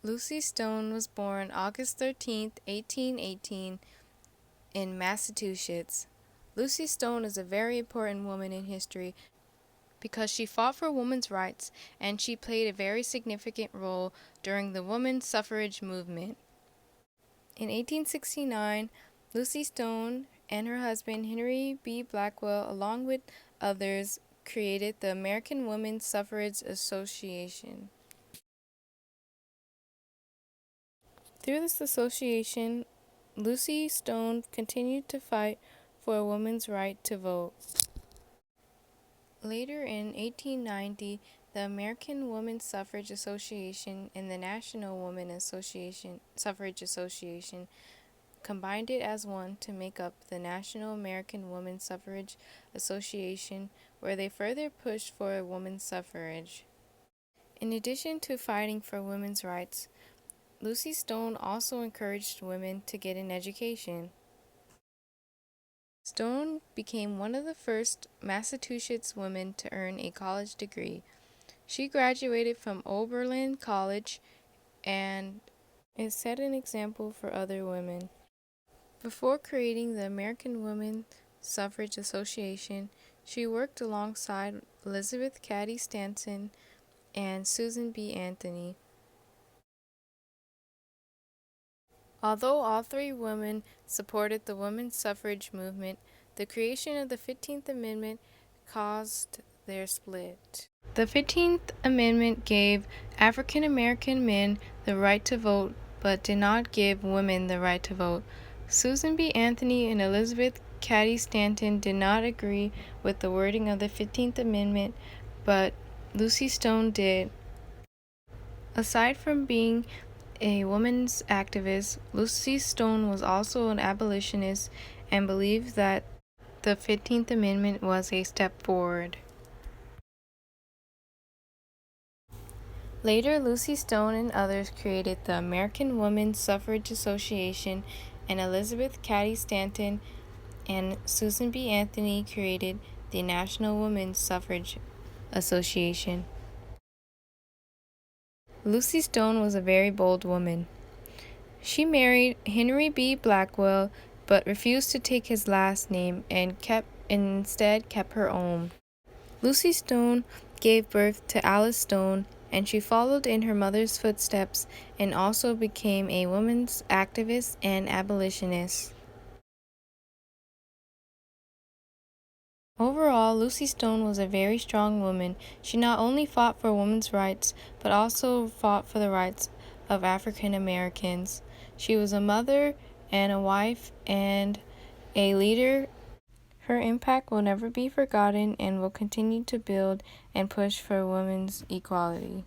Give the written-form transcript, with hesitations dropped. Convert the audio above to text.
Lucy Stone was born August 13, 1818, in Massachusetts. Lucy Stone is a very important woman in history because she fought for women's rights and she played a very significant role during the women's suffrage movement. In 1869, Lucy Stone and her husband Henry B. Blackwell, along with others, created the American Women's Suffrage Association. Through this association, Lucy Stone continued to fight for a woman's right to vote. Later in 1890, the American Women's Suffrage Association and the National Suffrage Association combined it as one to make up the National American Women's Suffrage Association, where they further pushed for women's suffrage. In addition to fighting for women's rights, Lucy Stone also encouraged women to get an education. Stone became one of the first Massachusetts women to earn a college degree. She graduated from Oberlin College and it set an example for other women. Before creating the American Women's Suffrage Association, she worked alongside Elizabeth Cady Stanton and Susan B. Anthony. Although all three women supported the women's suffrage movement, the creation of the 15th Amendment caused their split. The 15th Amendment gave African American men the right to vote, but did not give women the right to vote. Susan B. Anthony and Elizabeth Cady Stanton did not agree with the wording of the 15th Amendment, but Lucy Stone did. Aside from being a women's activist, Lucy Stone was also an abolitionist and believed that the 15th Amendment was a step forward. Later, Lucy Stone and others created the American Women's Suffrage Association, and Elizabeth Cady Stanton and Susan B. Anthony created the National Women's Suffrage Association. Lucy Stone was a very bold woman. She married Henry B. Blackwell, but refused to take his last name and instead kept her own. Lucy Stone gave birth to Alice Stone, and she followed in her mother's footsteps and also became a women's activist and abolitionist. Overall, Lucy Stone was a very strong woman. She not only fought for women's rights, but also fought for the rights of African Americans. She was a mother and a wife and a leader. Her impact will never be forgotten and will continue to build and push for women's equality.